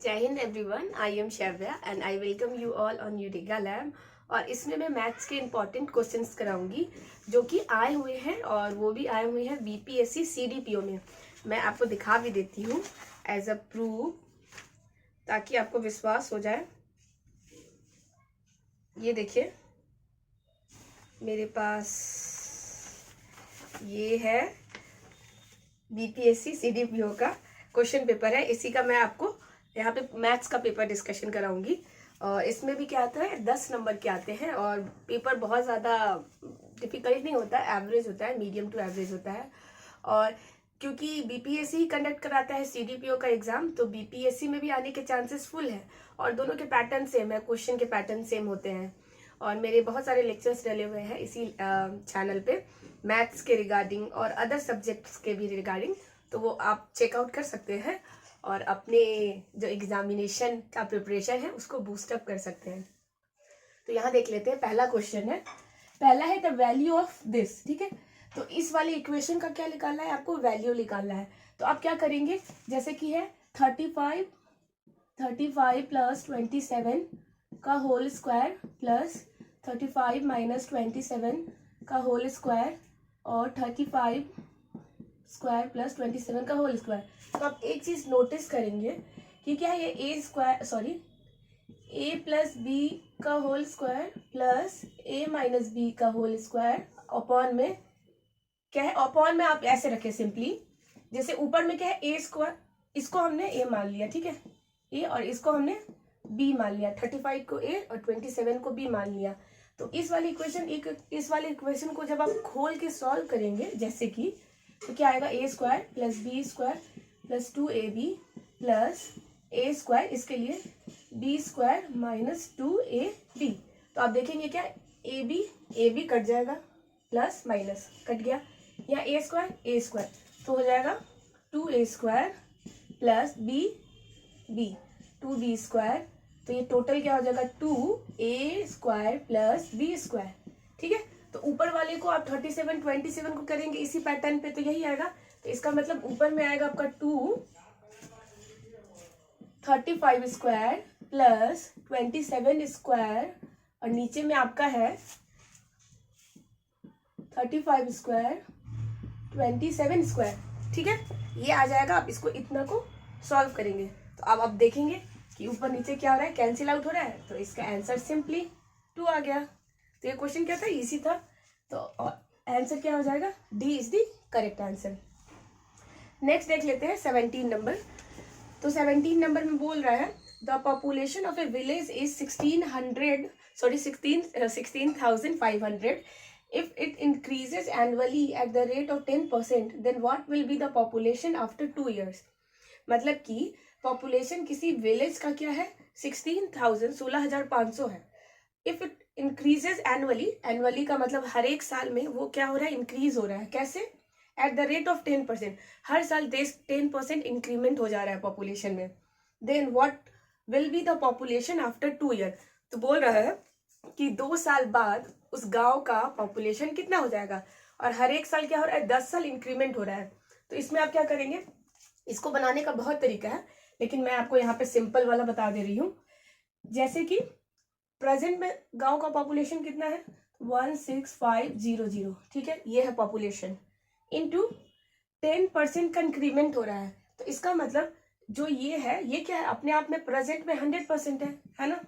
जय हिंद everyone, I am Shravya and I welcome you all on eureka lab. और इसमें मैं मैथ्स के इंपॉर्टेंट क्वेश्चंस कराऊंगी जो कि आए हुए हैं और वो भी आए हुए हैं बीपीएससी सीडीपीओ में। मैं आपको दिखा भी देती हूँ एज अ प्रूफ ताकि आपको विश्वास हो जाए। ये देखिए मेरे पास ये है बीपीएससी सीडीपीओ का क्वेश्चन पेपर है। इसी का मैं आपको यहाँ पे मैथ्स का पेपर डिस्कशन कराऊंगी। और इसमें भी क्या आता है, 10 नंबर के आते हैं और पेपर बहुत ज़्यादा डिफिकल्ट नहीं होता है, एवरेज होता है, मीडियम टू एवरेज होता है। और क्योंकि बीपीएससी ही कंडक्ट कराता है सीडीपीओ का एग्जाम, तो बीपीएससी में भी आने के चांसेस फुल है। और दोनों के पैटर्न सेम है, क्वेश्चन के पैटर्न सेम होते हैं। और मेरे बहुत सारे लेक्चर्स डले हुए हैं इसी चैनल पे मैथ्स के रिगार्डिंग और अदर सब्जेक्ट्स के भी रिगार्डिंग, तो वो आप चेकआउट कर सकते हैं और अपने जो एग्जामिनेशन का प्रिपरेशन है उसको बूस्टअप कर सकते हैं। तो यहाँ देख लेते हैं, पहला क्वेश्चन है, पहला है द वैल्यू ऑफ दिस। ठीक है, तो इस वाली इक्वेशन का क्या निकालना है, आपको वैल्यू निकालना है। तो आप क्या करेंगे, जैसे कि है 35 प्लस 27 का होल स्क्वायर प्लस 35 माइनस 27 का होल स्क्वायर और 35 स्क्वायर प्लस 27 का होल स्क्वायर। तो आप एक चीज नोटिस करेंगे कि क्या है, ये ए प्लस बी का होल स्क्वायर प्लस ए माइनस बी का होल स्क्वायर अपॉन में क्या है, अपॉन में आप ऐसे रखें सिंपली, जैसे ऊपर में क्या है ए स्क्वायर, इसको हमने ए मान लिया, ठीक है, ए, और इसको हमने बी मान लिया, 35 को ए और 27 को बी मान लिया। तो इस वाली इक्वेशन को जब आप खोल के सॉल्व करेंगे, जैसे कि, तो क्या आएगा, A square plus B square plus 2ab plus A square, इसके लिए बी स्क्वायर माइनस 2ab। तो आप देखेंगे क्या, ए बी कट जाएगा, प्लस माइनस कट गया, यहाँ ए स्क्वायर तो हो जाएगा 2a square plus B 2b square. तो ये टोटल क्या हो जाएगा, 2a square plus b square. ठीक है, तो ऊपर वाले को आप 37 27 को करेंगे इसी पैटर्न पे, तो यही आएगा। तो इसका मतलब ऊपर में आएगा आपका 35 स्क्वायर प्लस 27 स्क्वायर और नीचे में आपका है 35 स्क्वायर 27 स्क्वायर। ठीक है, ये आ जाएगा। आप इसको इतना को सॉल्व करेंगे तो आप देखेंगे कि ऊपर नीचे क्या हो रहा है, कैंसिल आउट हो रहा है। तो इसका आंसर सिंपली 2 आ गया। तो ये क्वेश्चन क्या था, इजी था। तो आंसर क्या हो जाएगा, D is the correct answer. Next देख लेते हैं 17 नंबर। तो 17 नंबर में बोल रहा है the population of A village is 16,500 if it increases annually at the rate of 10%, then what will be the population after 2 years। मतलब कि पॉपुलेशन किसी विलेज का क्या है, 16,500 है। इफ इट इंक्रीजेस एनुअली का मतलब हर एक साल में वो क्या हो रहा है, इंक्रीज हो रहा है। कैसे, एट द रेट ऑफ 10%, हर साल 10% इंक्रीमेंट हो जा रहा है पॉपुलेशन में। Then what will be the population after 2 year. तो बोल रहा है कि 2 साल बाद उस गांव का पॉपुलेशन कितना हो जाएगा, और हर एक साल क्या हो रहा है, 10 साल इंक्रीमेंट हो रहा है। तो इसमें आप क्या करेंगे, इसको बनाने का बहुत तरीका है, लेकिन मैं आपको यहाँ पे सिंपल वाला बता दे रही हूँ। जैसे कि प्रेजेंट में गांव का पॉपुलेशन कितना है, 16500। ठीक है, ये है पॉपुलेशन, इनटू 10% का इंक्रीमेंट हो रहा है। तो इसका मतलब जो ये है, ये क्या है, अपने आप में प्रेजेंट में 100% है ना।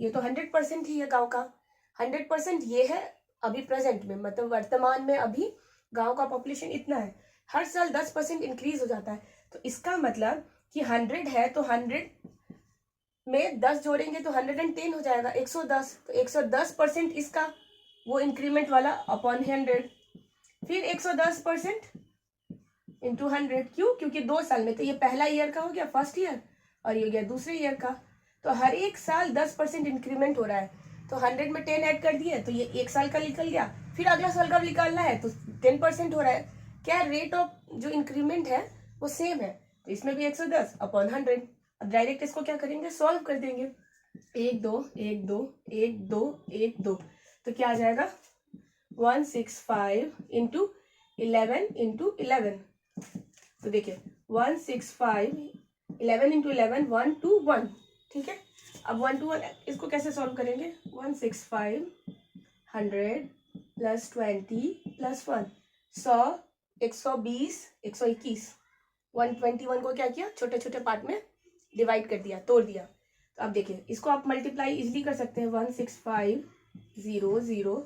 ये तो 100% ही है गांव का, 100% ये है अभी प्रेजेंट में, मतलब वर्तमान में अभी गांव का पॉपुलेशन इतना है। हर साल 10% इंक्रीज हो जाता है। तो इसका मतलब कि 100 है तो 100 में 10 जोड़ेंगे तो 110 हो जाएगा, 110। तो 110% इसका वो इंक्रीमेंट वाला अपॉन 100, फिर 110% इंटू 100। क्यों, क्योंकि 2 साल में, तो ये पहला ईयर का हो गया, फर्स्ट ईयर, और ये हो गया दूसरे ईयर का। तो हर एक साल 10% इंक्रीमेंट हो रहा है। तो 100 में 10 ऐड कर दिए तो ये एक साल का निकल गया। फिर अगला साल का निकालना है तो 10% हो रहा है। क्या रेट ऑफ जो इंक्रीमेंट है वो सेम है, तो इसमें भी 110 अपॉन 100। अब डायरेक्ट इसको क्या करेंगे, सॉल्व कर देंगे, 1 2 1 2 1 2 1 2। तो क्या आ जाएगा, 165 × 11 × 11। तो देखिए 165 11 इंटू 11 1 2 1, ठीक है। अब 1 2 1 इसको कैसे सॉल्व करेंगे, 165 100 प्लस 20 प्लस 1 100 120 121, 121 को क्या किया, छोटे छोटे पार्ट में डिवाइड कर दिया, तोड़ दिया। तो अब देखिए इसको आप मल्टीप्लाई इजिली कर सकते हैं, 165 0 0,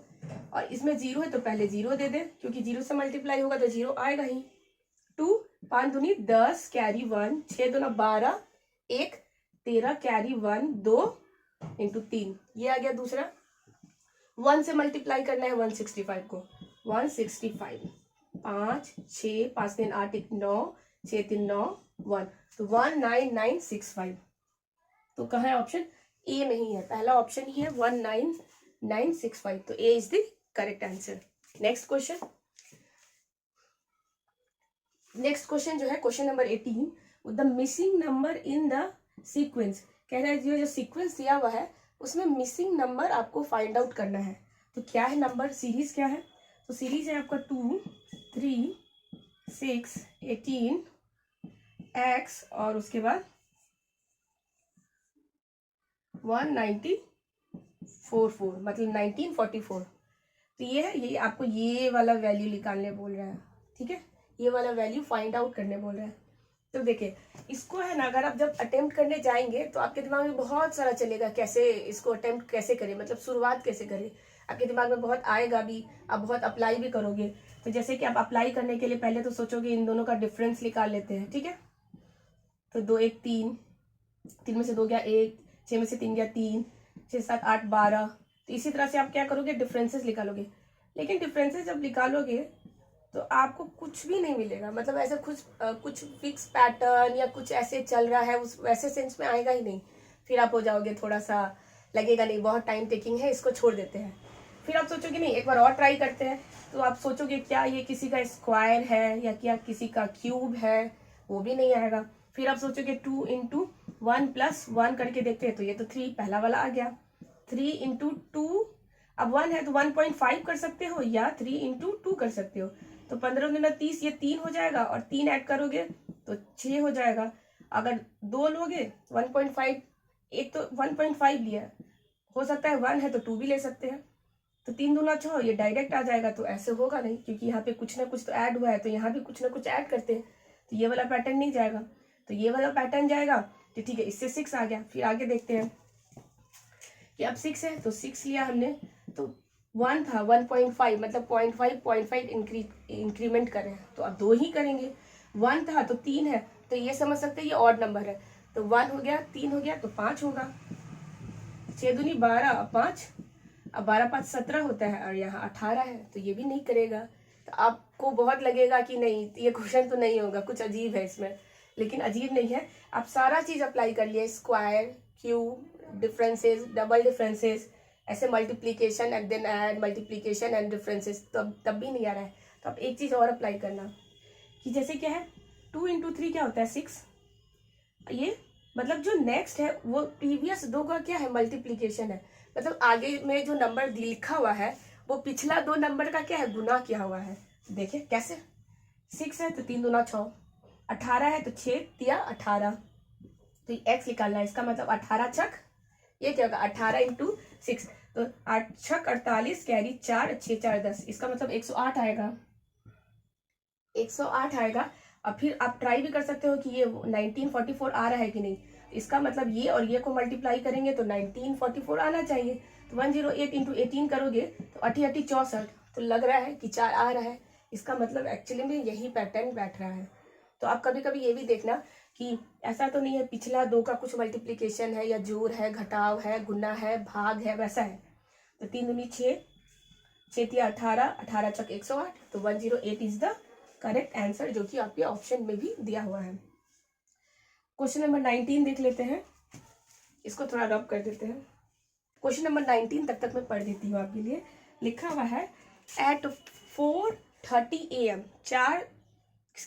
और इसमें 0 है तो पहले 0 दे दें, क्योंकि 0 से मल्टीप्लाई होगा तो 0 आएगा ही। 2 5 दूनी 10 कैरी 1, 6 दूना 12 1 13 कैरी 1 2 इंटू 3, ये आ गया दूसरा। 1 से मल्टीप्लाई करना है 165 को, 165 5 6 5 3 8 1 9 6 3 9 1, तो 19965। तो कहाँ है ऑप्शन ए में ही है, पहला ऑप्शन ही है 19965, तो A is the correct answer. Next question जो है question number 18, the missing number in the sequence, कह रहा है जो सीक्वेंस दिया हुआ है उसमें मिसिंग नंबर आपको फाइंड आउट करना है। तो क्या है नंबर, सीरीज क्या है, तो सीरीज है आपका 2 3 6 18 x और उसके बाद 1944, मतलब 1944। तो ये है, ये आपको ये वाला वैल्यू निकालने बोल रहा है, ठीक है, ये वाला वैल्यू फाइंड आउट करने बोल रहा है। तो देखिए इसको है ना, अगर आप जब अटेम्प्ट करने जाएंगे तो आपके दिमाग में बहुत सारा चलेगा, कैसे इसको अटेम्प्ट कैसे करें, मतलब शुरुआत कैसे करें, आपके दिमाग में बहुत आएगा भी, आप बहुत अप्लाई भी करोगे। तो जैसे कि आप अप्लाई करने के लिए पहले तो सोचोगे इन दोनों का डिफरेंस निकाल लेते हैं, ठीक है। तो 2 1 3, 3 में से 2 गया 1, 6 में से 3 गया 3, 6 7 8 12। तो इसी तरह से आप क्या करोगे, डिफरेंसेस निकालोगे। लेकिन डिफरेंसेस जब निकालोगे तो आपको कुछ भी नहीं मिलेगा, मतलब ऐसा कुछ फिक्स पैटर्न या कुछ ऐसे चल रहा है उस वैसे सेंस में आएगा ही नहीं। फिर आप हो जाओगे थोड़ा सा, लगेगा नहीं बहुत टाइम टेकिंग है, इसको छोड़ देते हैं। फिर आप सोचोगे नहीं एक बार और ट्राई करते हैं, तो आप सोचोगे क्या ये किसी का स्क्वायर है या क्या किसी का क्यूब है, वो भी नहीं आएगा। फिर आप सोचोगे 2 इंटू 1 प्लस 1 करके देखते हैं, तो ये तो 3 पहला वाला आ गया। 3 इंटू 2, अब 1 है तो 1.5 कर सकते हो या 3 इंटू 2 कर सकते हो। तो 15 दूना 30, ये 3 हो जाएगा और 3 ऐड करोगे तो 6 हो जाएगा। अगर 2 लोगे 1.5, एक तो 1.5 लिया, हो सकता है 1 है तो 2 भी ले सकते हैं। तो 3 दूना 6, ये डायरेक्ट आ जाएगा, तो ऐसे होगा नहीं, क्योंकि यहाँ पे कुछ ना कुछ तो ऐड हुआ है, तो यहाँ भी कुछ ना कुछ ऐड करते हैं, तो ये वाला पैटर्न नहीं जाएगा, तो ये वाला पैटर्न जाएगा। तो ठीक है, इससे 6 आ गया। फिर आगे देखते हैं कि अब 6 है तो 6 लिया हमने, तो 1 था 1.5, मतलब 0.5 इंक्रीमेंट करें, तो अब 2 ही करेंगे। 1 था तो 3 है, तो ये समझ सकते हैं ये ऑड नंबर है, तो 1 हो गया, 3 हो गया तो 5 होगा। 6 दूनी 12, 5, अब 12 5 17 होता है, और यहाँ 18 है, तो ये भी नहीं करेगा। तो आपको बहुत लगेगा कि नहीं ये क्वेश्चन तो नहीं होगा, कुछ अजीब है इसमें, लेकिन अजीब नहीं है। आप सारा चीज अप्लाई कर लिए, square, cube, differences, double differences, ऐसे multiplication and then add, multiplication and differences, तब भी नहीं आ रहा है। तो आप एक चीज और अप्लाई करना कि जैसे क्या है 2 इंटू 3 क्या होता है 6, ये मतलब जो नेक्स्ट है वो प्रीवियस 2 का क्या है मल्टीप्लीकेशन है, मतलब आगे में जो नंबर लिखा हुआ है वो पिछला 2 नंबर का क्या है गुना किया हुआ है। देखिए कैसे, 6 है तो 3 दूना 6, 18 है तो 6 तिया 18, तो x निकालना है, इसका मतलब 18 छक, ये क्या होगा 18 इंटू 6, तो 8 छक 48 कैरी 4 6 4 10, इसका मतलब 108 आएगा, 108 आएगा। अब फिर आप ट्राई भी कर सकते हो कि ये 1944 आ रहा है कि नहीं, इसका मतलब ये और ये को मल्टीप्लाई करेंगे तो 1944 आना चाहिए। तो 108 इंटू 18 करोगे तो 88 64, तो लग रहा है कि 4 आ रहा है, इसका मतलब एक्चुअली में यही पैटर्न बैठ रहा है। तो आप कभी कभी ये भी देखना कि ऐसा तो नहीं है पिछला 2 का कुछ मल्टीप्लीकेशन है या जोड़ है, घटाव है, गुना है, भाग है, वैसा है। तो 3 दूनी 6, 6 तिया 18, 18 छक 108, तो 108 इज द करेक्ट आंसर, जो कि आपके ऑप्शन में भी दिया हुआ है। क्वेश्चन नंबर 19 देख लेते हैं, इसको थोड़ा रब कर देते हैं। क्वेश्चन नंबर 19 तक मैं पढ़ देती हूँ आपके लिए। लिखा हुआ है एट 4:30 AM, 4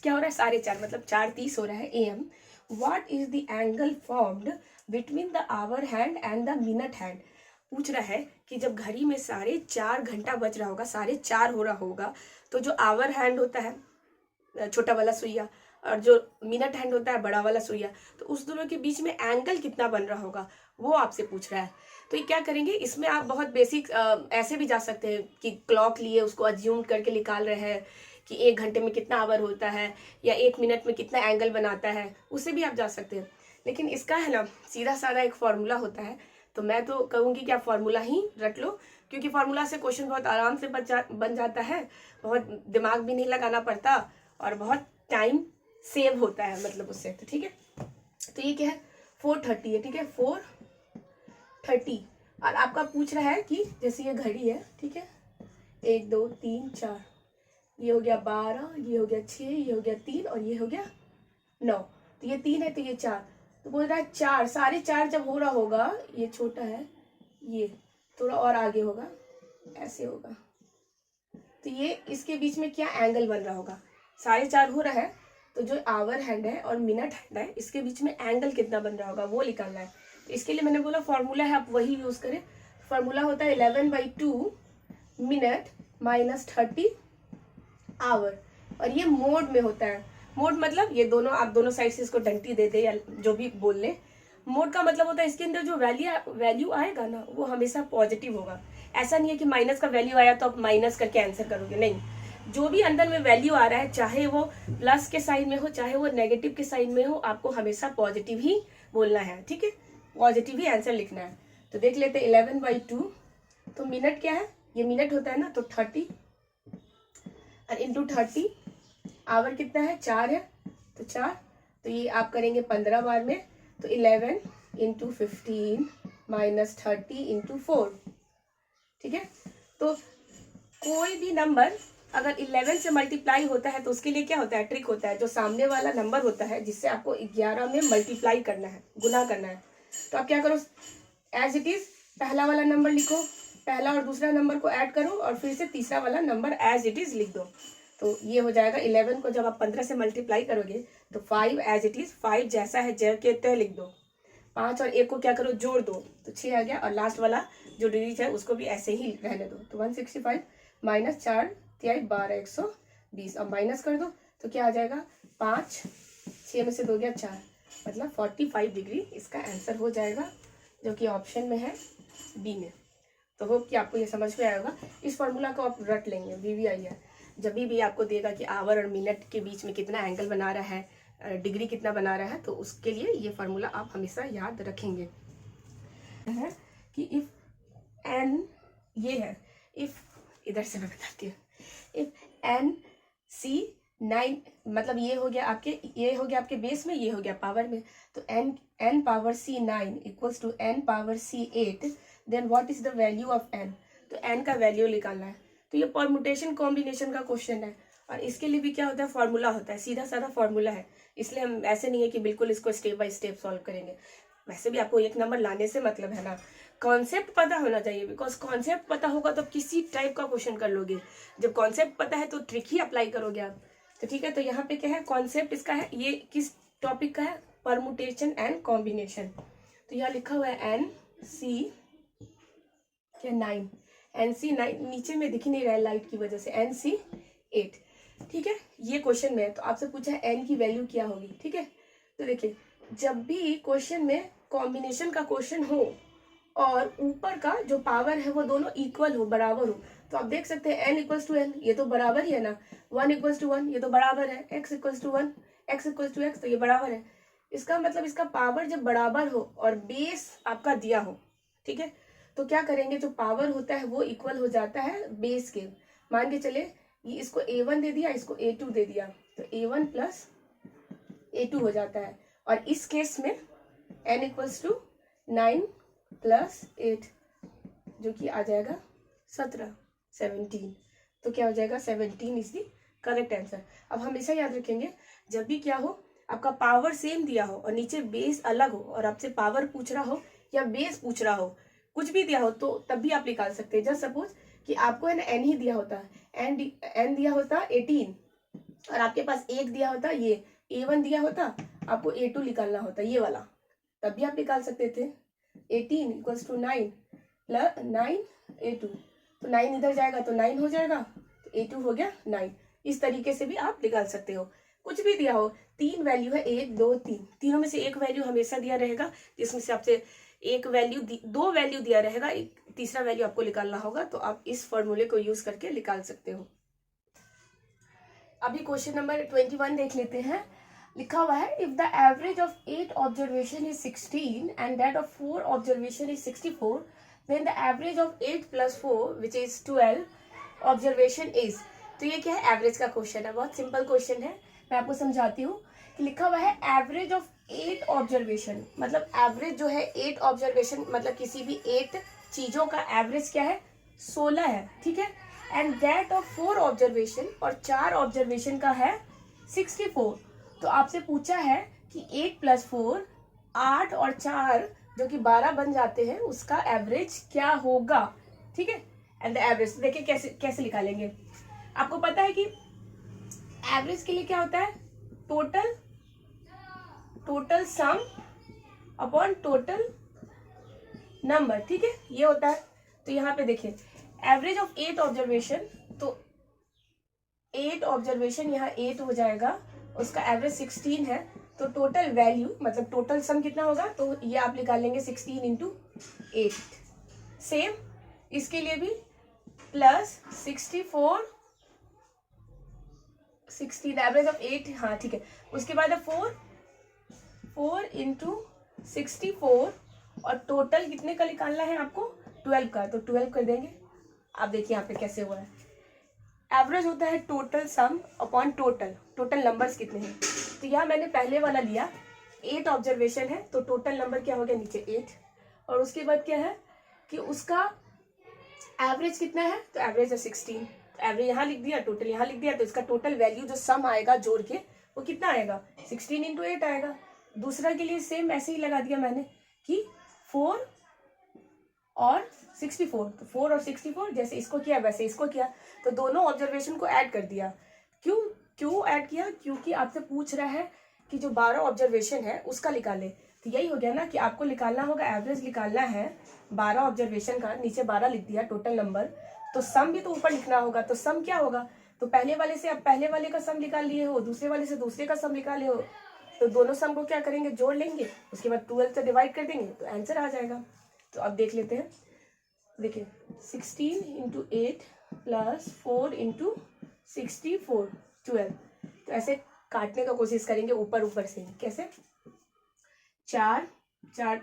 क्या हो रहा है 4:30, मतलब 4:30 हो रहा है AM, what is the angle formed between the hour hand and the minute hand. पूछ रहा है कि जब घड़ी में 4:30 घंटा बज रहा होगा, 4:30 हो रहा होगा, तो जो आवर हैंड होता है छोटा वाला सुइया, और जो मिनट हैंड होता है बड़ा वाला सुइया, तो उस दोनों के बीच में एंगल कितना बन रहा होगा वो आपसे पूछ रहा है। तो ये क्या करेंगे, इसमें आप बहुत बेसिक ऐसे भी जा सकते हैं कि क्लॉक लिए उसको अज्यूम करके निकाल रहे हैं कि 1 घंटे में कितना आवर होता है या 1 मिनट में कितना एंगल बनाता है, उससे भी आप जा सकते हैं। लेकिन इसका है ना सीधा साधा एक फॉर्मूला होता है, तो मैं तो कहूँगी कि आप फॉर्मूला ही रट लो, क्योंकि फॉर्मूला से क्वेश्चन बहुत आराम से बन जाता है, बहुत दिमाग भी नहीं लगाना पड़ता और बहुत टाइम सेव होता है मतलब उससे। तो ठीक है, तो ये क्या है 4:30 है, ठीक है 4:30। और आपका पूछ रहा है कि जैसे ये घड़ी है, ठीक है 1 2 3 4, ये हो गया 12, ये हो गया 6, ये हो गया 3 और ये हो गया 9। तो ये 3 है तो ये 4, तो बोल रहा है 4, साढ़े 4 जब हो रहा होगा, ये छोटा है, ये थोड़ा और आगे होगा, ऐसे होगा, तो ये इसके बीच में क्या एंगल बन रहा होगा, 4:30 हो रहा है, तो जो आवर हैंड है और मिनट हैंड है इसके बीच में एंगल कितना बन रहा होगा वो निकालना है। तो इसके लिए मैंने बोला फॉर्मूला है, आप वही यूज करें। फॉर्मूला होता है 11/2 मिनट माइनस 30 आवर, और ये मोड में होता है। मोड मतलब ये दोनों, आप दोनों साइड से इसको डंटी दे दे या जो भी बोल ले। मोड का मतलब होता है इसके अंदर जो वैल्यू आएगा ना वो हमेशा पॉजिटिव होगा। ऐसा नहीं है कि माइनस का वैल्यू आया तो आप माइनस करके आंसर करोगे, नहीं, जो भी अंदर में वैल्यू आ रहा है चाहे वो प्लस के साइन में हो चाहे वो नेगेटिव के साइन में हो, आपको हमेशा पॉजिटिव ही बोलना है, ठीक है, पॉजिटिव ही आंसर लिखना है। तो देख लेते 11/2, तो मिनट क्या है, ये मिनट होता है ना, तो 30 और इंटू 30, आवर कितना है 4 है, तो 4, तो ये आप करेंगे 15 बार में, तो 11 इंटू 15 माइनस 30 इंटू 4, ठीक है। तो कोई भी नंबर अगर 11 से मल्टीप्लाई होता है तो उसके लिए क्या होता है, ट्रिक होता है, जो सामने वाला नंबर होता है जिससे आपको 11 में मल्टीप्लाई करना है, गुना करना है, तो आप क्या करो, एज इट इज पहला वाला नंबर लिखो, पहला और दूसरा नंबर को ऐड करो और फिर से तीसरा वाला नंबर एज इट इज लिख दो। तो ये हो जाएगा 11 को जब आप 15 से मल्टीप्लाई करोगे तो 5 एज इट इज, 5 जैसा है जय के तय लिख दो, 5 और 1 को क्या करो जोड़ दो, तो 6 आ गया, और लास्ट वाला जो डिजिट है उसको भी ऐसे ही रहने दो। तो 165 माइनस 4 तिहाई 12 120, अब माइनस कर दो तो क्या आ जाएगा 5, 6 में से 2 गया 4, मतलब 45 डिग्री इसका आंसर हो जाएगा, जो कि ऑप्शन में है बी में। तो होप कि आपको ये समझ में आएगा। इस फॉर्मूला को आप रट लेंगे, VVI है, जब भी आपको देगा कि आवर और मिनट के बीच में कितना एंगल बना रहा है, डिग्री कितना बना रहा है, तो उसके लिए ये फार्मूला आप हमेशा याद रखेंगे है कि इफ एन, ये है इफ, इधर से मैं बताती हूँ, इफ एन सी 9, मतलब ये हो गया आपके बेस में, ये हो गया पावर में, तो n power c 9 equals to n power c 8, then what is the value of n, तो n का वैल्यू निकालना है। तो ये परमुटेशन कॉम्बिनेशन का क्वेश्चन है, और इसके लिए भी क्या होता है, फॉर्मूला होता है, सीधा साधा फॉर्मूला है, इसलिए हम ऐसे नहीं है कि बिल्कुल इसको स्टेप बाय स्टेप सॉल्व करेंगे। वैसे भी आपको 1 नंबर लाने से मतलब है ना, कॉन्सेप्ट पता होना चाहिए, बिकॉज कॉन्सेप्ट पता होगा तो किसी टाइप का क्वेश्चन कर लोगे, जब कॉन्सेप्ट पता है तो ट्रिक ही अप्लाई करोगे आप। तो ठीक है, तो यहाँ पे क्या है, कॉन्सेप्ट इसका है, ये किस टॉपिक का है, परमुटेशन एंड कॉम्बिनेशन। तो यहाँ लिखा हुआ है NC क्या 9, NC 9 नीचे में दिख नहीं रहा है लाइट की वजह से, NC 8, ठीक है, ये क्वेश्चन में है। तो आपसे पूछा है n की वैल्यू क्या होगी, ठीक है। तो देखिए जब भी क्वेश्चन में कॉम्बिनेशन का क्वेश्चन हो और ऊपर का जो पावर है वो दोनों इक्वल हो, बराबर हो, तो आप देख सकते हैं n इक्वल्स टू n, ये तो बराबर ही है ना, 1 इक्वल्स टू 1 ये तो बराबर है, x equals to 1 x equals to x, तो ये बराबर है। इसका मतलब इसका पावर जब बराबर हो और बेस आपका दिया हो, ठीक है, तो क्या करेंगे, जो पावर होता है वो इक्वल हो जाता है बेस के। मान के चले ये इसको A1 दे दिया, इसको A2 दे दिया, तो A1 प्लस A2 हो जाता है, और इस केस में n इक्वल्स टू 9 प्लस 8, जो कि आ जाएगा 17 तो क्या हो जाएगा 17 इज द करेक्ट आंसर। अब हमेशा याद रखेंगे जब भी क्या हो, आपका पावर सेम दिया हो और नीचे बेस अलग हो, और आपसे पावर पूछ रहा हो या बेस पूछ रहा हो, कुछ भी दिया हो, तो तब भी आप निकाल सकते हैं। जस्ट सपोज कि आपको है ना n ही दिया होता, n दिया होता 18, और आपके पास 1 दिया होता, ये A1 दिया होता, आपको A2 निकालना होता ये वाला, तब भी आप निकाल सकते थे। 18 इक्वल्स टू 9 प्लस 9 A2, तो 9 इधर जाएगा तो 9 हो जाएगा, तो A2 हो गया 9। इस तरीके से भी आप निकाल सकते हो, कुछ भी दिया हो, तीन वैल्यू है, 1 2 3, तीनों में से एक वैल्यू हमेशा दिया रहेगा, जिसमें से आपसे एक वैल्यू दो वैल्यू दिया रहेगा, एक तीसरा वैल्यू आपको निकालना होगा। तो आप इस फॉर्मूले को यूज करके निकाल सकते हो। अभी क्वेश्चन नंबर 21 देख लेते हैं। लिखा हुआ है if the average of 8 observation is 16 and that of 4 observation is 64, then the average of 8 + 4 which is 12 observation is. तो ये क्या है, एवरेज का क्वेश्चन है, बहुत सिंपल क्वेश्चन है। मैं आपको समझाती हूँ कि लिखा हुआ है एवरेज ऑफ 8 ऑब्जर्वेशन, मतलब एवरेज जो है 8 ऑब्जर्वेशन, मतलब किसी भी 8 चीजों का एवरेज क्या है, 16 है, ठीक है। एंड दैट ऑफ 4 ऑब्जर्वेशन, और 4 ऑब्जर्वेशन का है 64। तो आपसे पूछा है कि 8 + 4 8 और 4 जो कि 12 बन जाते हैं, उसका एवरेज क्या होगा, ठीक है। एंड द एवरेज देखिए कैसे कैसे निकालेंगे। आपको पता है कि एवरेज के लिए क्या होता है, total sum upon total number, ठीक है, ये होता है। तो यहाँ पे देखिए एवरेज ऑफ 8 ऑब्जर्वेशन, तो 8 ऑब्जर्वेशन यहाँ 8 हो जाएगा, उसका एवरेज 16 है। तो टोटल वैल्यू मतलब टोटल सम कितना होगा, तो ये आप निकालेंगे 16 × 8। सेम इसके लिए भी प्लस 64 16 एवरेज ऑफ 8, हाँ ठीक है। उसके बाद 4 × 64, और टोटल कितने का निकालना है आपको, 12 का, तो 12 कर देंगे। आप देखिए यहाँ पे कैसे हुआ है, एवरेज होता है total sum upon total numbers कितने हैं। तो यहाँ मैंने पहले वाला लिया, 8 ऑब्जर्वेशन है, तो टोटल नंबर क्या हो गया नीचे 8, और उसके बाद क्या है कि उसका एवरेज कितना है, तो एवरेज है 16, तो एवरेज यहाँ लिख दिया, टोटल यहाँ लिख दिया, तो इसका टोटल वैल्यू जो सम आएगा जोड़ के वो कितना आएगा, 16 × 8 आएगा। दूसरा के लिए सेम ऐसे ही लगा दिया मैंने कि 4 और 64, तो 4 और 64 जैसे इसको किया वैसे इसको किया, तो दोनों ऑब्जर्वेशन को ऐड कर दिया। क्यों ऐड किया, क्योंकि आपसे पूछ रहा है कि जो 12 ऑब्जर्वेशन है उसका निकाले। तो यही हो गया ना कि आपको निकालना होगा, एवरेज निकालना है 12 ऑब्जर्वेशन का, नीचे 12 लिख दिया टोटल नंबर, तो सम भी तो ऊपर लिखना होगा। तो सम क्या होगा, तो पहले वाले से आप पहले वाले का सम निकाल लिए हो, दूसरे वाले से दूसरे का सम निकाले हो, तो दोनों सम को क्या करेंगे, जोड़ लेंगे, उसके बाद 12 से डिवाइड कर देंगे, तो आंसर आ जाएगा। तो अब देख लेते हैं, देखिए 16 × 8 + 4 × 64 12। तो ऐसे काटने का कोशिश करेंगे ऊपर से, कैसे, 4 4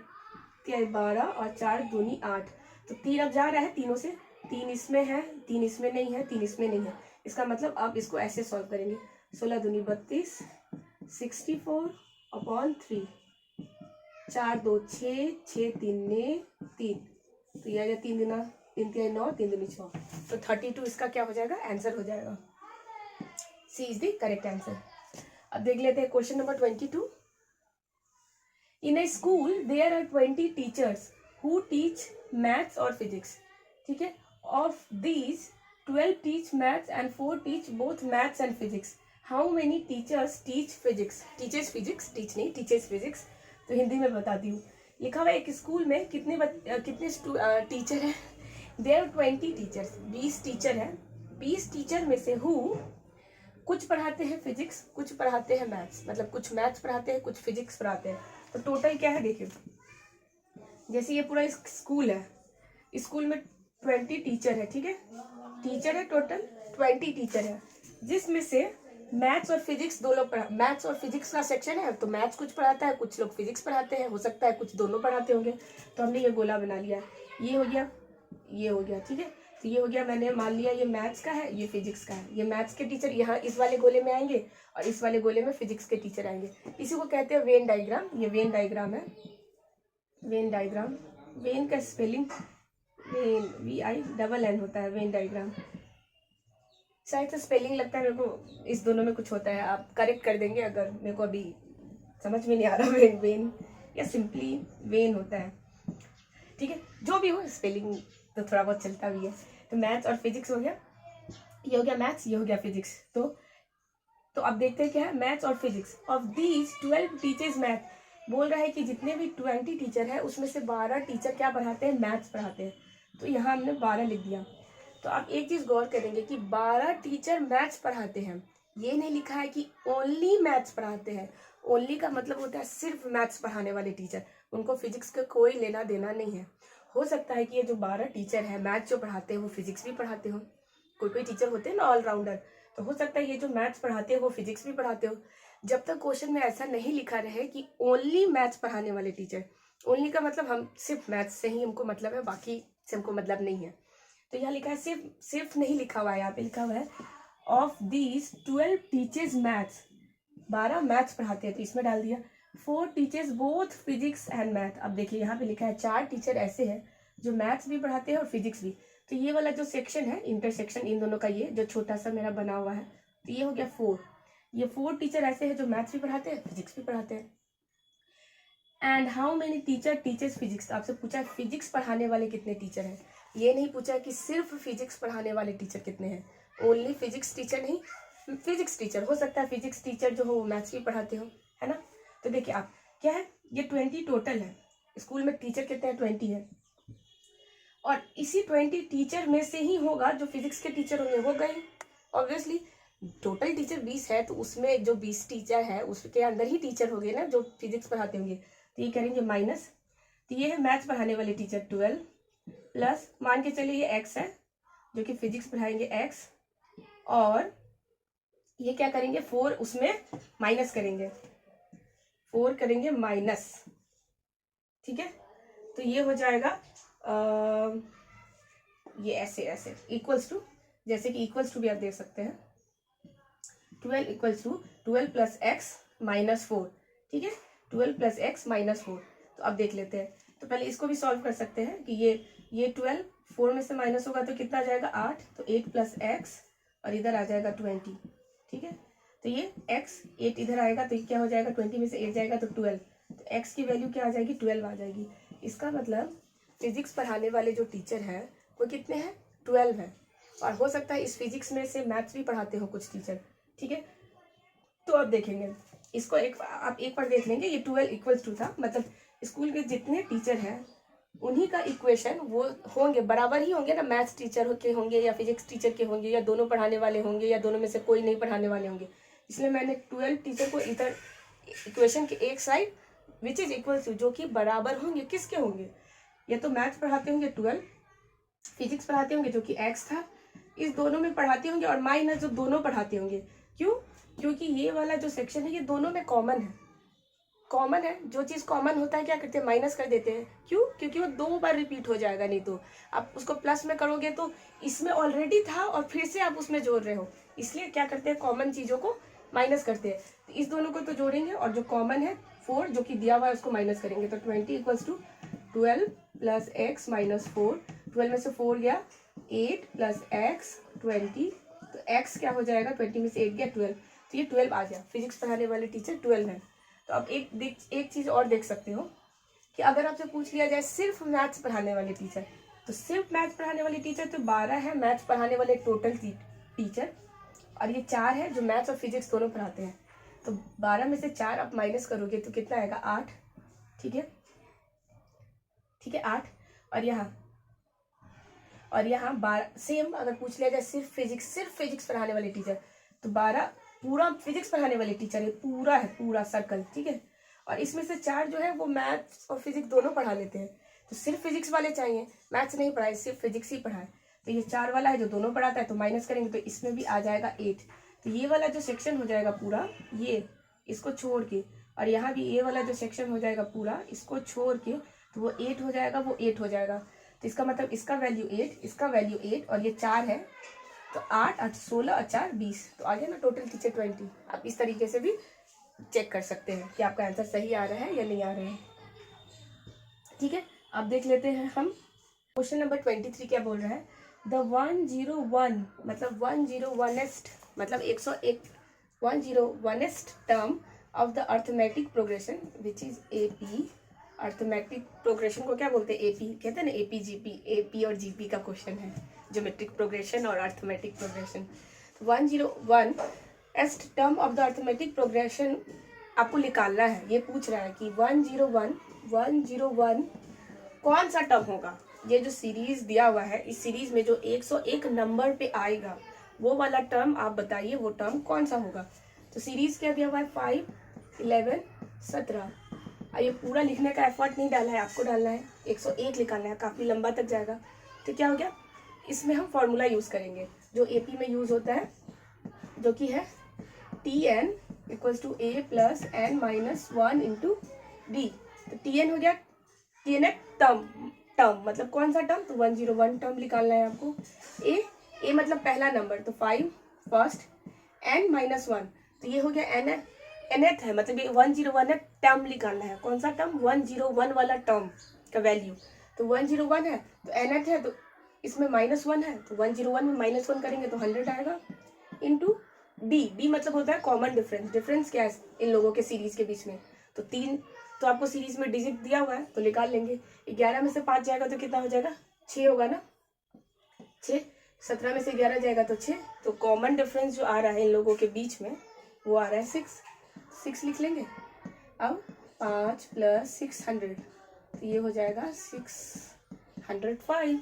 12 और 4 दूनी 8, तो 3 अब जा रहा है तीनों से, 3 इसमें है, 3 इसमें नहीं है, 3 इसमें नहीं है। इसका मतलब अब इसको ऐसे सॉल्व करेंगे, 16 दूनी 32, 64/3, 4 2 6, 6 3 3, तो ये आ गया 3 दूना 3 3 9, 3 दूनी 6, तो 32 इसका क्या हो जाएगा, आंसर हो जाएगा। C is the correct answer. अब देख लेते हैं question number 22। In a school there are 20 teachers who teach maths और फिजिक्स, ठीक है। ऑफ दीज 12 teach maths and 4 teach both maths and physics. How many teachers teach physics, teachers physics, teach नहीं, टीचर्स फिजिक्स। तो हिंदी में बताती हूँ। लिखा हुआ है एक स्कूल में कितने टीचर हैं, देयर 20 टीचर्स, 20 टीचर हैं। 20 टीचर में से हु कुछ पढ़ाते हैं फिजिक्स, कुछ पढ़ाते हैं मैथ्स, मतलब कुछ मैथ्स पढ़ाते हैं, कुछ फिजिक्स पढ़ाते हैं। तो टोटल क्या है देखिए, जैसे ये पूरा स्कूल है, स्कूल में 20 टीचर है, ठीक है, टीचर है टोटल 20 टीचर है, जिसमें से मैथ्स और फिजिक्स दो लोग मैथ्स और फिजिक्स का सेक्शन है, तो मैथ्स कुछ पढ़ाता है, कुछ लोग फिजिक्स पढ़ाते हैं, हो सकता है कुछ दोनों पढ़ाते होंगे। तो हमने ये गोला बना लिया, ये हो गया, ये हो गया, ठीक है। तो ये हो गया, मैंने मान लिया ये मैथ्स का है, ये फिजिक्स का है। ये मैथ्स के टीचर यहाँ इस वाले गोले में आएंगे और इस वाले गोले में फिजिक्स के टीचर आएंगे। इसी को कहते हैं वेन डायग्राम। ये वेन डायग्राम है, वेन डायग्राम। वेन का स्पेलिंग वेन VINN होता है, वेन डायग्राम। शायद से स्पेलिंग लगता है मेरे को इस दोनों में कुछ होता है, आप करेक्ट कर देंगे अगर मेरे को अभी समझ में नहीं आ रहा। वेन या सिंपली वेन होता है, ठीक है, जो भी हो, स्पेलिंग तो थोड़ा बहुत चलता भी है। तो मैथ्स और फिजिक्स हो गया, ये हो गया मैथ्स, ये हो गया फिजिक्स। तो अब देखते हैं क्या है, मैथ्स और फिजिक्स। ऑफ दीज 12 टीचर्स मैथ, बोल रहा है कि जितने भी 20 टीचर है उसमें से 12 टीचर क्या पढ़ाते हैं, मैथ्स पढ़ाते हैं। तो यहाँ हमने 12 लिख दिया। तो आप एक चीज गौर करेंगे कि 12 टीचर मैथ्स पढ़ाते हैं, ये नहीं लिखा है कि ओनली मैथ्स पढ़ाते हैं। ओनली का मतलब होता है सिर्फ मैथ्स पढ़ाने वाले टीचर, उनको फिजिक्स का कोई लेना देना नहीं है। हो सकता है कि ये जो 12 टीचर है मैथ्स जो पढ़ाते हैं वो फिजिक्स भी पढ़ाते हो, कोई कोई टीचर होते हैं ना ऑलराउंडर, तो हो सकता है ये जो मैथ्स पढ़ाते हैं वो फिजिक्स भी पढ़ाते हो। जब तक क्वेश्चन में ऐसा नहीं लिखा रहे कि ओनली मैथ्स पढ़ाने वाले टीचर, ओनली का मतलब हम सिर्फ मैथ्स से ही हमको मतलब है, बाकी से हमको मतलब नहीं है। तो यहाँ लिखा है सिर्फ नहीं लिखा हुआ है, यहाँ पे लिखा हुआ है ऑफ दीज 12 टीचर्स मैथ्स, 12 मैथ्स पढ़ाते हैं तो इसमें डाल दिया 4 teachers both physics and math. अब देखिए यहाँ पे लिखा है 4 टीचर ऐसे हैं जो मैथ्स भी पढ़ाते हैं और फिजिक्स भी। तो ये वाला जो सेक्शन है इंटरसेक्शन इन दोनों का, ये जो छोटा सा मेरा बना हुआ है, तो ये हो गया 4। ये 4 टीचर ऐसे हैं जो मैथ्स भी पढ़ाते हैं फिजिक्स भी पढ़ाते हैं। And how many teacher teachers physics, आपसे पूछा फिजिक्स पढ़ाने वाले कितने टीचर हैं, ये नहीं पूछा कि सिर्फ फिजिक्स पढ़ाने वाले टीचर कितने हैं। ओनली फिजिक्स टीचर नहीं, फिजिक्स टीचर हो सकता है, फिजिक्स टीचर जो हो वो मैथ्स भी पढ़ाते हो, है ना। तो देखिए आप क्या है, ये 20 टोटल है, स्कूल में टीचर कितने हैं 20 है, और इसी 20 टीचर में से ही होगा जो फिजिक्स के टीचर होंगे, हो गए ऑब्वियसली। टोटल टीचर 20 है तो उसमें जो 20 टीचर है उसके अंदर ही टीचर हो गए ना जो फिजिक्स पढ़ाते होंगे, तो ये करेंगे माइनस। तो ये है मैथ्स पढ़ाने वाले टीचर 12 प्लस मान के चलिए ये एक्स है जो कि फिजिक्स पढ़ाएंगे एक्स, और ये क्या करेंगे 4 उसमें माइनस करेंगे, 4 करेंगे माइनस, ठीक है। तो ये हो जाएगा ये ऐसे ऐसे इक्वल्स टू, जैसे कि इक्वल्स टू भी आप देख सकते हैं 12 equals to 12 plus x minus 4, ठीक है, 12 प्लस एक्स माइनस 4। तो अब देख लेते हैं, तो पहले इसको भी सॉल्व कर सकते हैं कि ये 12 4 में से माइनस होगा तो कितना आ जाएगा 8, तो 8 प्लस एक्स और इधर आ जाएगा 20, ठीक है। तो ये x 8 इधर आएगा तो ये क्या हो जाएगा 20 में से 8 जाएगा तो 12, तो x की वैल्यू क्या आ जाएगी 12 आ जाएगी। इसका मतलब फिजिक्स पढ़ाने वाले जो टीचर हैं वो कितने हैं 12 हैं, और हो सकता है इस फिजिक्स में से मैथ्स भी पढ़ाते हो कुछ टीचर, ठीक है। तो अब देखेंगे इसको आप एक बार देख लेंगे, ये 12 इक्वल्स टू था, मतलब स्कूल के जितने टीचर हैं उन्हीं का इक्वेशन वो होंगे बराबर ही होंगे ना, मैथ्स टीचर के होंगे या फिजिक्स टीचर के होंगे या दोनों पढ़ाने वाले होंगे या दोनों में से कोई नहीं पढ़ाने वाले होंगे। इसलिए मैंने 12 टीचर को इधर इक्वेशन के एक side which is equal to, जो कि बराबर होंगे, किसके होंगे, या तो मैथ्स पढ़ाते होंगे 12, फिजिक्स पढ़ाते होंगे जो कि एक्स था, इस दोनों में पढ़ाते होंगे, और माइनस जो दोनों पढ़ाते होंगे। क्यों, क्योंकि ये वाला जो सेक्शन है ये दोनों में कॉमन है, कॉमन है, जो चीज़ कॉमन होता है क्या करते हैं माइनस कर देते हैं। क्यों, क्योंकि वो 2 बार रिपीट हो जाएगा, नहीं तो आप उसको प्लस में करोगे तो इसमें ऑलरेडी था और फिर से आप उसमें जोड़ रहे हो, इसलिए क्या करते हैं कॉमन चीज़ों को माइनस करते हैं। तो इस दोनों को तो जोड़ेंगे और जो कॉमन है 4 जो कि दिया हुआ है उसको माइनस करेंगे, तो 20 equals to 12 plus x minus 4, 12 में से 4 गया 8 प्लस एक्स 20, तो एक्स क्या हो जाएगा 20 में से 8 गया 12, तो ये 12 आ गया। फिजिक्स पढ़ाने वाले टीचर 12 है। तो अब एक चीज़ और देख सकते हो कि अगर आपसे पूछ लिया जाए सिर्फ मैथ्स पढ़ाने वाले टीचर, तो सिर्फ मैथ्स पढ़ाने वाले टीचर तो 12 है मैथ्स पढ़ाने वाले टोटल टीचर, और ये 4 है जो मैथ्स और फिजिक्स दोनों पढ़ाते हैं। तो 12 में से 4 आप माइनस करोगे तो कितना आएगा 8, ठीक है, ठीक है 8। और यहाँ 12 सेम अगर पूछ लिया जाए सिर्फ फिजिक्स पढ़ाने वाले टीचर, तो 12 पूरा फिजिक्स पढ़ाने वाले टीचर है, पूरा सर्कल, ठीक है। और इसमें से 4 जो है वो मैथ्स और फिजिक्स दोनों पढ़ा लेते हैं, तो सिर्फ फिजिक्स वाले चाहिए, मैथ्स नहीं पढ़ाए सिर्फ फिजिक्स ही पढ़ाए, तो ये 4 वाला है जो दोनों पढ़ाता है तो माइनस करेंगे तो इसमें भी आ जाएगा 8। तो ये वाला जो सेक्शन हो जाएगा पूरा, ये इसको छोड़ के, और यहाँ भी ये वाला जो सेक्शन हो जाएगा पूरा इसको छोड़ के, तो वो 8 हो जाएगा, वो 8 हो जाएगा। तो इसका मतलब इसका वैल्यू 8, इसका वैल्यू 8, और ये 4 है, तो 8 8 16 और 4 20, तो आ गया ना टोटल टीचर 20। आप इस तरीके से भी चेक कर सकते हैं कि आपका आंसर सही आ रहा है या नहीं आ रहा है, ठीक है। अब देख लेते हैं हम क्वेश्चन नंबर 23 क्या बोल रहा है। द 101 मतलब 101st मतलब 101 101st term of the arithmetic progression which is AP. Arithmetic progression को क्या बोलते हैं, एपी कहते हैं ना, एपी जीपी, एपी और जीपी का क्वेश्चन है, ज्योमेट्रिक प्रोग्रेशन और arithmetic progression. 101st term of the arithmetic progression आपको निकालना है। ये पूछ रहा है कि 101 कौन सा टर्म होगा। ये जो सीरीज दिया हुआ है इस सीरीज में जो 101 नंबर पे आएगा वो वाला टर्म आप बताइए, वो टर्म कौन सा होगा। तो सीरीज क्या दिया हुआ है, 5, 11, 17। ये पूरा लिखने का एफर्ट नहीं डाला है, आपको डालना है 101 निकालना है, काफ़ी लंबा तक जाएगा। तो क्या हो गया, इसमें हम फॉर्मूला यूज़ करेंगे जो एपी में यूज़ होता है, जो कि है Tn equals to a plus n minus 1 into d. तो Tn हो गया, Tn है टर्म मतलब कौन सा टर्म, तो 101 टर्म निकालना है आपको। ए मतलब पहला नंबर, तो 5 फर्स्ट, n माइनस 1, तो ये हो गया nth है, मतलब ये 101 है, टर्म निकालना है। कौन सा टर्म, 101 वाला टर्म का वैल्यू। तो 101 है तो nth है, तो इसमें -1 है, तो 101 में -1 करेंगे तो 100 आएगा, इंटू डी मतलब होता है कॉमन डिफरेंस। डिफरेंस क्या है इन लोगों के सीरीज के बीच में, तो 3, तो आपको सीरीज में डिजिट दिया हुआ है तो निकाल लेंगे। 11 में से 5 जाएगा तो कितना हो जाएगा, 6 होगा ना, 6। 17 में से 11 जाएगा तो 6। तो कॉमन डिफरेंस जो आ रहा है इन लोगों के बीच में वो आ रहा है 6 लिख लेंगे। अब 5 + 600, तो ये हो जाएगा 605।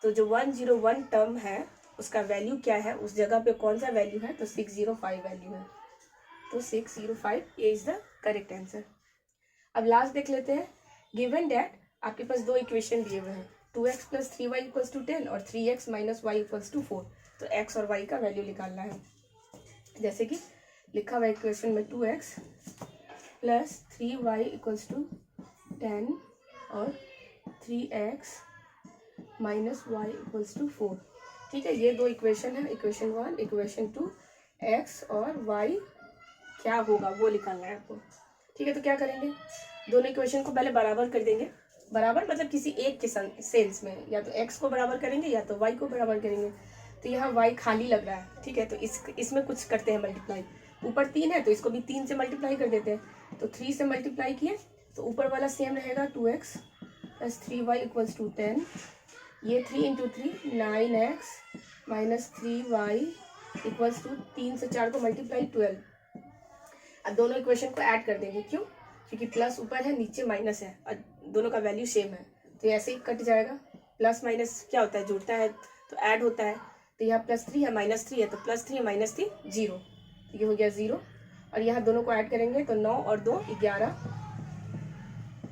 तो जो 101 टर्म है उसका वैल्यू क्या है, उस जगह पे कौन सा वैल्यू है, तो 605 वैल्यू है। तो 605 ये इज द करेक्ट आंसर। अब लास्ट देख लेते हैं। गिवन डैट आपके पास दो इक्वेशन दिए हुए हैं, 2x + 3y = 10 और 3x - y = 4। तो x और y का वैल्यू निकालना है। जैसे कि लिखा हुआ इक्वेशन में 2x + 3y = 10 और 3x - y = 4। ठीक है, ये दो इक्वेशन है, इक्वेशन 1, इक्वेशन 2। x और y क्या होगा वो निकालना है आपको। ठीक है, तो क्या करेंगे, दोनों इक्वेशन को पहले बराबर कर देंगे। बराबर मतलब किसी एक के सेंस में, या तो x को बराबर करेंगे या तो y को बराबर करेंगे। तो यहाँ y खाली लग रहा है, ठीक है, तो इसमें कुछ करते हैं मल्टीप्लाई। ऊपर 3 है तो इसको भी 3 से मल्टीप्लाई कर देते हैं। तो 3 से मल्टीप्लाई किए तो ऊपर वाला सेम रहेगा, 2x + 3y = 10। ये 3 × 3 9x - 3y = 3 से 4 को मल्टीप्लाई 12। अब दोनों इक्वेशन को ऐड कर देंगे, क्यों, क्योंकि प्लस ऊपर है नीचे माइनस है और दोनों का वैल्यू सेम है, तो ऐसे ही कट जाएगा। प्लस माइनस क्या होता है, जुड़ता है तो ऐड होता है। तो यहाँ +3 है -3 है, तो +3 - 3 0, तो ये हो गया 0। और यहाँ दोनों को ऐड करेंगे तो 9 और 2 11,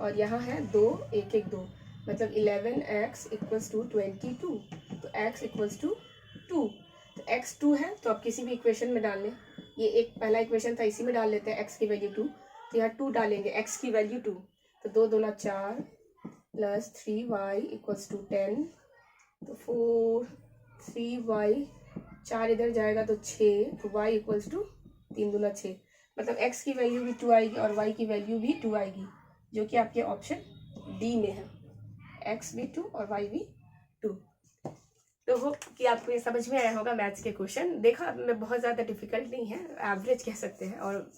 और यहाँ है 2 1 1 2, मतलब 11x = 22। तो x = 2। तो x 2 है तो आप किसी भी इक्वेशन में डाल लें। ये एक पहला इक्वेशन था, इसी में डाल लेते हैं x की वैल्यू 2। तो यहाँ 2 डालेंगे, x की वैल्यू 2। तो 2 दूना 4 + 3y = 10। तो 4 3y 4 इधर जाएगा तो 6। तो y = 3 दूना 6, मतलब x की वैल्यू भी 2 आएगी और y की वैल्यू भी 2 आएगी, जो कि आपके ऑप्शन डी में है, x भी 2 और y भी 2। तो होप कि आपको ये समझ में आया होगा मैथ्स के क्वेश्चन। देखा मैं बहुत ज़्यादा डिफिकल्ट नहीं है, एवरेज कह सकते हैं, और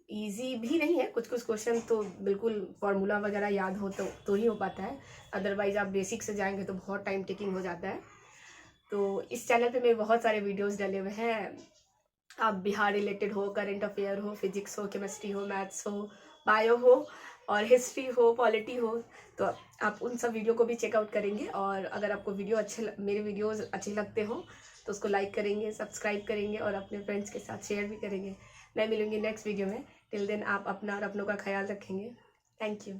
इजी भी नहीं है। कुछ क्वेश्चन तो बिल्कुल फार्मूला वगैरह याद हो तो ही हो पाता है, अदरवाइज आप बेसिक से जाएंगे तो बहुत टाइम टेकिंग हो जाता है। तो इस चैनल पे मेरे बहुत सारे वीडियोस डले हुए हैं, आप बिहार रिलेटेड हो, करंट अफेयर हो, फिजिक्स हो, केमिस्ट्री हो, मैथ्स हो, बायो हो, और हिस्ट्री हो, पॉलिटी हो, तो आप उन सब वीडियो को भी चेकआउट करेंगे। और अगर आपको मेरे वीडियोस अच्छे लगते हो तो उसको लाइक करेंगे, सब्सक्राइब करेंगे और अपने फ्रेंड्स के साथ शेयर भी करेंगे। मैं मिलूंगी नेक्स्ट वीडियो में। टिल देन आप अपना और अपनों का ख्याल रखेंगे। Thank you.